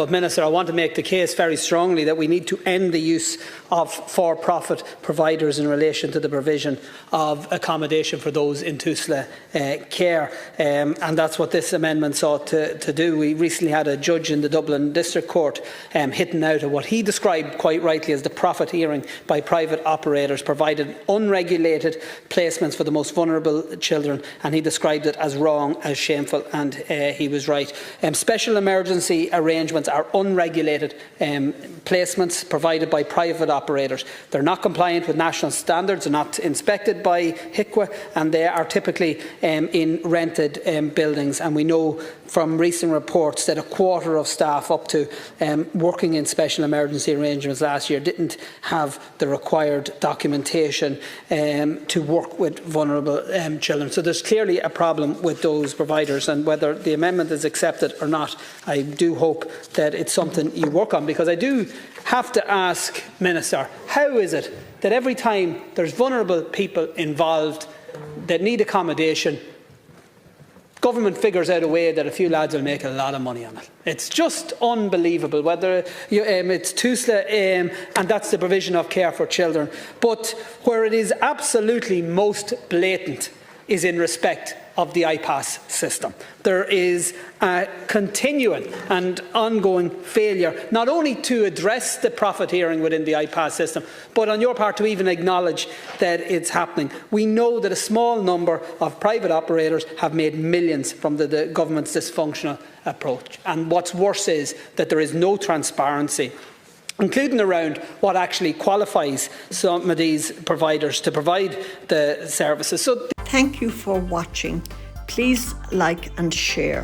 But Minister, I want to make the case very strongly that we need to end the use of for-profit providers in relation to the provision of accommodation for those in Tusla care, and that's what this amendment sought to do. We recently had a judge in the Dublin District Court hitting out at what he described quite rightly as the profiteering by private operators provided unregulated placements for the most vulnerable children, and he described it as wrong, as shameful, and he was right. Special emergency arrangements are unregulated placements provided by private operators. They're not compliant with national standards, they're not inspected by HIQA, and they are typically in rented buildings. And we know from recent reports that a quarter of staff up to working in special emergency arrangements last year didn't have the required documentation to work with vulnerable children. So there's clearly a problem with those providers, and whether the amendment is accepted or not, I do hope that it's something you work on, because I do have to ask, Minister, how is it that every time there's vulnerable people involved that need accommodation, government figures out a way that a few lads will make a lot of money on it? It's just unbelievable, whether it's Tusla and that's the provision of care for children. But where it is absolutely most blatant is in respect of the IPAS system. There is a continuing and ongoing failure not only to address the profiteering within the IPAS system, but on your part to even acknowledge that it's happening. We know that a small number of private operators have made millions from the government's dysfunctional approach. And what's worse is that there is no transparency, including around what actually qualifies some of these providers to provide the services. So, thank you for watching. Please like and share.